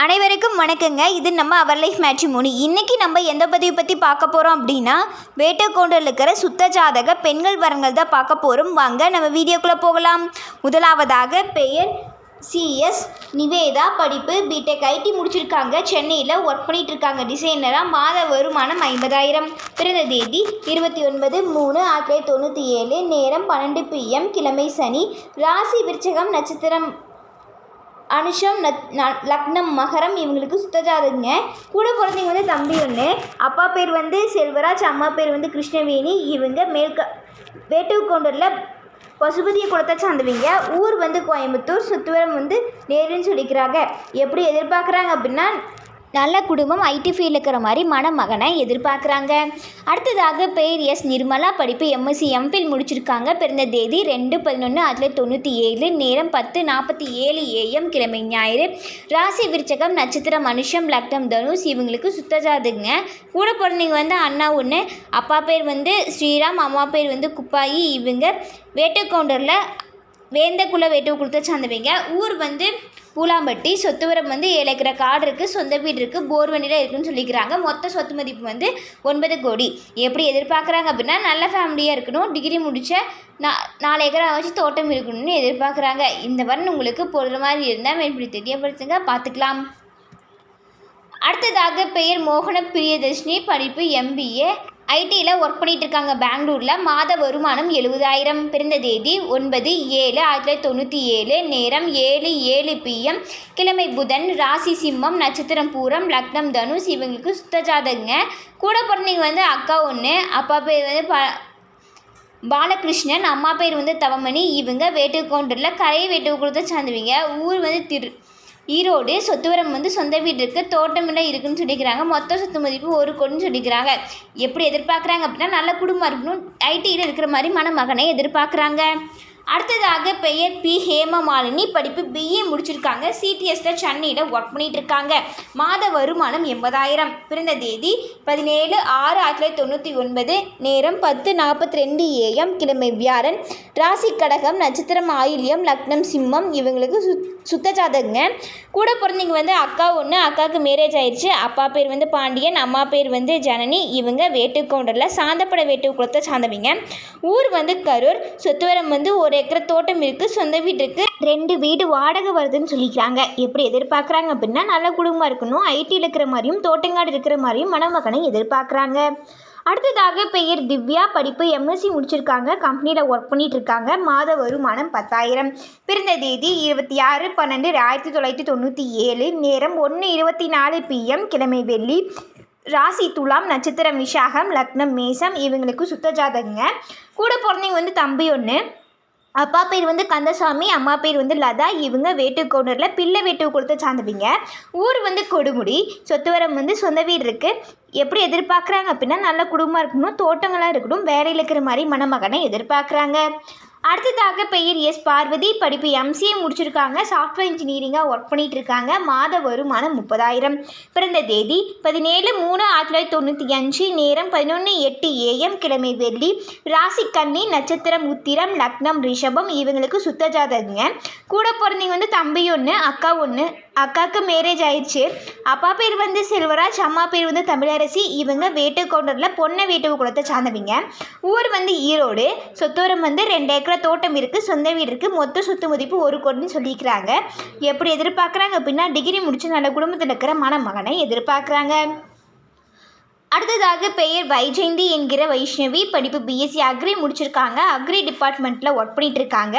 அனைவருக்கும் வணக்கங்க. இது நம்ம அவர் லைஃப் மேட்ரிமோனி. இன்றைக்கி நம்ம எந்த பதிவை பற்றி பார்க்க போகிறோம் அப்படின்னா, வேட்டைக்கோண்டில் இருக்கிற சுத்த ஜாதக பெண்கள் வரங்கள் தான் பார்க்க போகிறோம். வாங்க நம்ம வீடியோக்குள்ளே போகலாம். முதலாவதாக பெயர் CS நிவேதா. படிப்பு பிடெக் ஐடி முடிச்சிருக்காங்க. சென்னையில் ஒர்க் பண்ணிகிட்டு இருக்காங்க டிசைனராக. மாத வருமானம் 50,000. பிறந்த தேதி 29/3/1997. நேரம் 12 PM. கிழமை சனி. ராசி விருச்சிகம். நட்சத்திரம் அனுஷம். லக்னம் மகரம். இவங்களுக்கு சுத்தஜாதகங்க. கூட பிறந்தவங்க வந்து தம்பி ஒன்று. அப்பா பேர் வந்து செல்வராஜ், அம்மா பேர் வந்து கிருஷ்ணவேணி. இவங்க வேட்டுக்கோண்டூரில் பசுபதியை குளத்தை சார்ந்தவங்க. ஊர் வந்து கோயம்புத்தூர். சுத்துவரம் வந்து நேருன்னு சொல்லிக்கிறாங்க. எப்படி எதிர்பார்க்குறாங்க அப்படின்னா, நல்ல குடும்பம், ஐடி ஃபீல்டில் இருக்கிற மாதிரி மணமகனை எதிர்பார்க்குறாங்க. அடுத்ததாக பெயர் நிர்மலா. படிப்பு MSc MPhil முடிச்சிருக்காங்க. பிறந்த தேதி 2/11/1997. நேரம் 10:47 AM. கிழமை ஞாயிறு. ராசி விருச்சகம். நட்சத்திரம் அனுஷம். லக்னம் தனுஷ். இவங்களுக்கு சுத்தஜாதகங்க. கூட பிறந்தவங்க வந்து அண்ணா ஒன்று. அப்பா பேர் வந்து ஸ்ரீராம், அம்மா பேர் வந்து குப்பாயி. இவங்க வேட்டுக்கவுண்டரில் வேந்தக்குள்ள வேட்டுக்குளத்தை சார்ந்தவங்க. ஊர் வந்து பூலாம்பட்டி. சொத்துவரம் வந்து 7 ஏக்கரை காடு இருக்குது. சொந்த வீடு இருக்குது. போர்வண்டியில் இருக்குதுன்னு சொல்லிக்கிறாங்க. மொத்த சொத்து மதிப்பு வந்து 9 கோடி. எப்படி எதிர்பார்க்குறாங்க அப்படின்னா, நல்ல ஃபேமிலியாக இருக்கணும், டிகிரி முடித்த 4 ஏக்கரை வச்சு தோட்டம் இருக்கணும்னு எதிர்பார்க்குறாங்க. இந்த வரன் உங்களுக்கு பொருள் மாதிரி இருந்தால் மேற்படி தெரியப்படுத்துங்க, பார்த்துக்கலாம். அடுத்ததாக பெயர் மோகன பிரியதர்ஷினி. படிப்பு MBA ஐடியில் ஒர்க் பண்ணிகிட்டு இருக்காங்க பெங்களூரில். மாத வருமானம் 70,000. பிறந்த தேதி 9/7/1997. நேரம் 7:07 PM. கிழமை புதன். ராசி சிம்மம். நட்சத்திரம் பூரம். லக்னம் தனுஷ். இவங்களுக்கு சுத்தஜாதகங்க. கூட பிறந்தவங்க வந்து அக்கா ஒன்று. அப்பா பேர் வந்து பாலகிருஷ்ணன், அம்மா பேர் வந்து தவமணி. இவங்க வேட்டுக்கவுண்டரில் கரை வேட்டுக்குளத்தை சார்ந்தவங்க. ஊர் வந்து ஈரோடு. சொத்துவரம் வந்து சொந்த வீடு இருக்குது, தோட்டமெல்லாம் இருக்குதுன்னு சொல்லிக்கிறாங்க. மொத்த சொத்து மதிப்பு 1 கோடின்னு சொல்லிக்கிறாங்க. எப்படி எதிர்பார்க்குறாங்க அப்படின்னா, நல்ல குடும்பம் இருக்கணும், ஐடியில் இருக்கிற மாதிரி மணமகனை எதிர்பார்க்குறாங்க. அடுத்ததாக பெயர் P ஹேமமாலினி. படிப்பு BA முடிச்சிருக்காங்க. CTSயில் சென்னையில் ஒர்க் பண்ணிகிட்டு இருக்காங்க. மாத வருமானம் 80,000. பிறந்த தேதி 17/6/1999. நேரம் 10:42 AM. கிழமை வியாழன். ராசி கடகம். நட்சத்திரம் ஆயில்யம். லக்னம் சிம்மம். இவங்களுக்கு சுத்தஜாதகங்க. கூட பிறந்தவங்க வந்து அக்கா ஒன்று. அக்காவுக்கு மேரேஜ் ஆயிடுச்சு. அப்பா பேர் வந்து பாண்டியன், அம்மா பேர் வந்து ஜனனி. இவங்க வேட்டுக்கவுண்டரில் சாந்தப்பட வேட்டுக்குளத்தை சார்ந்தவங்க. ஊர் வந்து கரூர். சொத்துவரம் வந்து 1 ஏக்கரை தோட்டம் இருக்குது. சொந்த வீடு இருக்குது. 2 வீடு வாடகை வருதுன்னு சொல்லிக்கிறாங்க. எப்படி எதிர்பார்க்குறாங்க அப்படின்னா, நல்ல குடும்பமாக இருக்கணும், ஐடியில் இருக்கிற மாதிரியும் தோட்டங்காடு இருக்கிற மாதிரியும் மணமகனை எதிர்பார்க்குறாங்க. அடுத்ததாக பெயர் திவ்யா. படிப்பு MSc முடிச்சிருக்காங்க. கம்பெனியில் ஒர்க் பண்ணிகிட்டு இருக்காங்க. மாத வருமானம் 10,000. பிறந்த தேதி 26/12/1997. நேரம் 1:24 PM. கிழமை வெள்ளி. ராசி துலாம். நட்சத்திரம் விஷாகம். லக்னம் மேசம். இவங்களுக்கு சுத்தஜாதகங்க. கூட பிறந்தவங்க வந்து தம்பி ஒன்று. அப்பா பேர் வந்து கந்தசாமி, அம்மா பேர் வந்து லதா. இவங்க வேட்டுக்கவுண்டரில் பிள்ளை வேட்டுக்குளத்தை சார்ந்தவங்க. ஊர் வந்து கொடுமுடி. சொத்துவரம் வந்து சொந்த வீடு இருக்குது. எப்படி எதிர்பார்க்குறாங்க அப்படின்னா, நல்ல குடும்பமாக இருக்கணும், தோட்டங்களாக இருக்கணும், வேலையில் இருக்கிற மாதிரி மணமகனை எதிர்பார்க்குறாங்க. அடுத்ததாக பெயர் பார்வதி. படிப்பு MCA முடிச்சிருக்காங்க. சாஃப்ட்வேர் இன்ஜினியரிங்காக ஒர்க் பண்ணிகிட்டு இருக்காங்க. மாத வருமானம் 30,000. பிறந்த தேதி 17/3/1995. நேரம் 11:08 AM. கிழமை வெள்ளி. ராசி கன்னி. நட்சத்திரம் உத்திரம். லக்னம் ரிஷபம். இவங்களுக்கு சுத்தஜாதகங்க. கூட பிறந்தவங்க வந்து தம்பி ஒன்று, அக்கா ஒன்று. அக்காவுக்கு மேரேஜ் ஆயிடுச்சு. அப்பா பேர் வந்து செல்வராஜ், அம்மா பேர் வந்து தமிழரசி. இவங்க வேட்டுக்கவுண்டரில் பொன்னை வேட்டுக்குளத்தை சார்ந்தவங்க. ஊர் வந்து ஈரோடு. சொத்துவரம் வந்து 2 ஏக்கரை தோட்டம் இருக்குது, சொந்த வீடு இருக்குது. மொத்த சொத்து மதிப்பு 1 கோடின்னு சொல்லிக்கிறாங்க. எப்படி எதிர்பார்க்குறாங்க அப்படின்னா, டிகிரி முடிச்சு நல்ல குடும்பத்தில் இருக்கிற மணமகனை எதிர்பார்க்குறாங்க. அடுத்ததாக பெயர் வைஜெயந்தி என்கிற வைஷ்ணவி. படிப்பு BSc அக்ரி முடிச்சிருக்காங்க. அக்ரி டிபார்ட்மெண்ட்டில் ஒர்க் பண்ணிகிட்டு இருக்காங்க.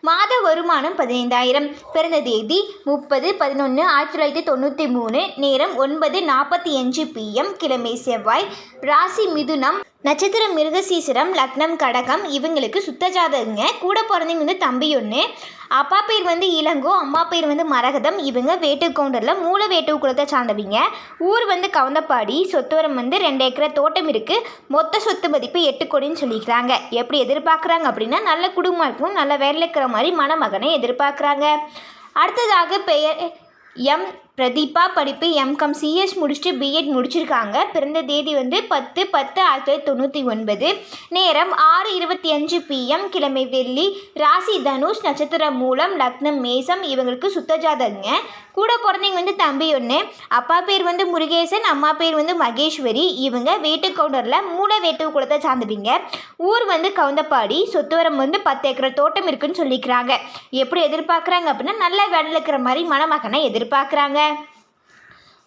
மாத வருமானம் 15,000. பிறந்த தேதி 30/11/1993. நேரம் 9:45 PM. கிழமை செவ்வாய். ராசி மிதுனம். நட்சத்திரம் மிருகசீசரம். லக்னம் கடகம். இவங்களுக்கு சுத்தஜாதகங்க. கூட பிறந்தவங்க வந்து தம்பி ஒன்று. அப்பா பேர் வந்து இளங்கோ, அம்மா பேர் வந்து மரகதம். இவங்க வேட்டுக்கவுண்டரில் மூல வேட்டுக்குளத்தை சார்ந்தவங்க. ஊர் வந்து கவுந்தப்பாடி. சொத்துவரம் வந்து 2 ஏக்கரை தோட்டம் இருக்குது. மொத்த சொத்து மதிப்பு 8 கோடின்னு சொல்லிக்கிறாங்க. எப்படி எதிர்பார்க்குறாங்க அப்படின்னா, நல்ல குடும்பம் இருக்கணும், நல்ல வேலை இருக்கிற மாதிரி மணமகனை எதிர்பார்க்குறாங்க. அடுத்ததாக பெயர் பிரதீபா படிப்பு எம்காம் சிஎஸ் முடிச்சுட்டு பிஎட் முடிச்சிருக்காங்க. பிறந்த தேதி வந்து 10/10/1999. நேரம் 6:25 PM, கிழமை வெள்ளி. ராசி தனுஷ், நட்சத்திரம் மூலம், லக்னம் மேசம். இவங்களுக்கு சுத்த ஜாதகங்க. கூட பிறந்தவங்க வந்து தம்பி ஒன்று. அப்பா பேர் வந்து முருகேசன், அம்மா பேர் வந்து மகேஸ்வரி. இவங்க வேட்டு கவுண்டரில் மூல வேட்டு குலத்தை சார்ந்துவீங்க. ஊர் வந்து கவுந்தப்பாடி. சொத்துவரம் வந்து 10 ஏக்கர் தோட்டம் இருக்குன்னு சொல்லிக்கிறாங்க. எப்படி எதிர்பார்க்குறாங்க அப்படின்னா நல்ல வேலையில் இருக்கிற மாதிரி மணமகனை எதிர்பார்க்குறாங்க.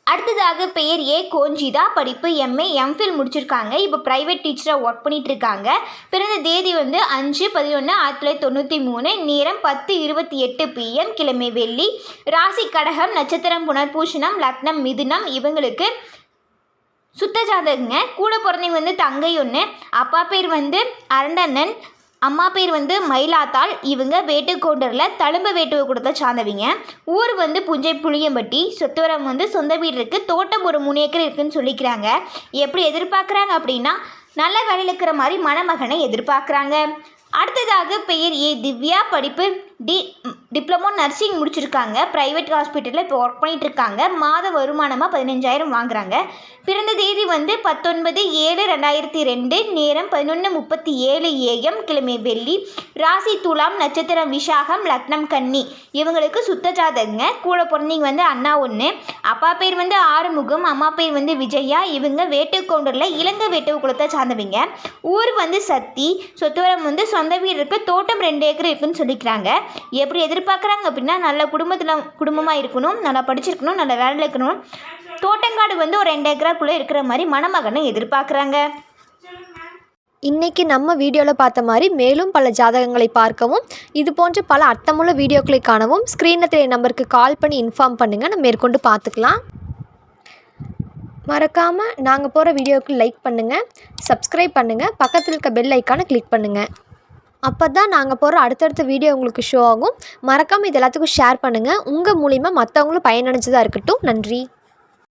அடுத்ததாக பெயர் ஏ கோஞ்சிதா, படிப்பு எம்ஏ எம்ஃபில் முடிச்சிருக்காங்க. இப்போ ப்ரைவேட் டீச்சராக ஒர்க் பண்ணிகிட்ருக்காங்க. பிறந்த தேதி வந்து 5/11/1993. நேரம் 10:28 PM, கிழமை வெள்ளி. ராசி கடகம், நட்சத்திரம் புனர்பூஷணம், லக்னம் மிதுனம். இவங்களுக்கு சுத்த ஜாதகங்க. கூட பிறந்தவங்க வந்து தங்கை ஒன்று. அப்பா பேர் வந்து அரண்டண்ணன், அம்மா பேர் வந்து மயிலாத்தாள். இவங்க வேட்டுக்கவுண்டரில் தழும்பு வேட்டுவை கொடுத்த சார்ந்தவிங்க. ஊர் வந்து புஞ்சை புளியம்பட்டி. சொத்துவரம் வந்து சொந்த வீடு இருக்குது. தோட்டம் ஒரு 3 ஏக்கர் இருக்குதுன்னு சொல்லிக்கிறாங்க. எப்படி எதிர்பார்க்குறாங்க அப்படின்னா நல்ல வேலையில் இருக்கிற மாதிரி மணமகனை எதிர்பார்க்குறாங்க. அடுத்ததாக பெயர் ஏ திவ்யா, படிப்பு டிப்ளமோ நர்சிங் முடிச்சிருக்காங்க. ப்ரைவேட் ஹாஸ்பிட்டலில் இப்போ ஒர்க் பண்ணிகிட்ருக்காங்க. மாத வருமானமாக 15,000 வாங்குறாங்க. பிறந்த தேதி வந்து 19/7/2002. நேரம் 11:37 AM, கிழமை வெள்ளி. ராசி துலாம், நட்சத்திரம் விசாகம், லக்னம் கன்னி. இவங்களுக்கு சுத்த ஜாதகங்க. கூட பிறந்தவங்க வந்து அண்ணா ஒன்று. அப்பா பேர் வந்து ஆறுமுகம், அம்மா பேர் வந்து விஜயா. இவங்க வேட்டுக்கவுண்டரில் இலங்கை வேட்டு குலத்தை சார்ந்தவங்க. ஊர் வந்து சத்தி. சொத்துவரம் வந்து சொந்த வீடு இருக்குது. தோட்டம் 2 ஏக்கர் இருக்குன்னு சொல்லிக்கிறாங்க. எப்படி எதிர்பார்க்குறாங்க அப்படின்னா நல்ல குடும்பமாக இருக்கணும், நல்லா படிச்சிருக்கணும், நல்ல வேலையில் இருக்கணும். தோட்டங்காடு வந்து ஒரு 2 ஏக்கராக்குள்ளே இருக்கிற மாதிரி மணமகனை எதிர்பார்க்குறாங்க. இன்றைக்கி நம்ம வீடியோவில் பார்த்த மாதிரி மேலும் பல ஜாதகங்களை பார்க்கவும், இது போன்ற பல அர்த்தமுள்ள வீடியோக்களை காணவும் ஸ்க்ரீனில் தெரிய நம்பருக்கு கால் பண்ணி இன்ஃபார்ம் பண்ணுங்கள். நம்ம மேற்கொண்டு பார்த்துக்கலாம். மறக்காமல் நாங்கள் போகிற வீடியோவுக்கு லைக் பண்ணுங்கள், சப்ஸ்கிரைப் பண்ணுங்கள், பக்கத்தில் இருக்க பெல் ஐக்கானை கிளிக் பண்ணுங்கள். அப்போ தான் நாங்கள் போகிற அடுத்தடுத்த வீடியோ உங்களுக்கு ஷோ ஆகும். மறக்காமல் இது எல்லாத்துக்கும் ஷேர் பண்ணுங்கள். உங்கள் மூலிமா மற்றவங்களும் பயனடைஞ்சதாக இருக்கட்டும். நன்றி.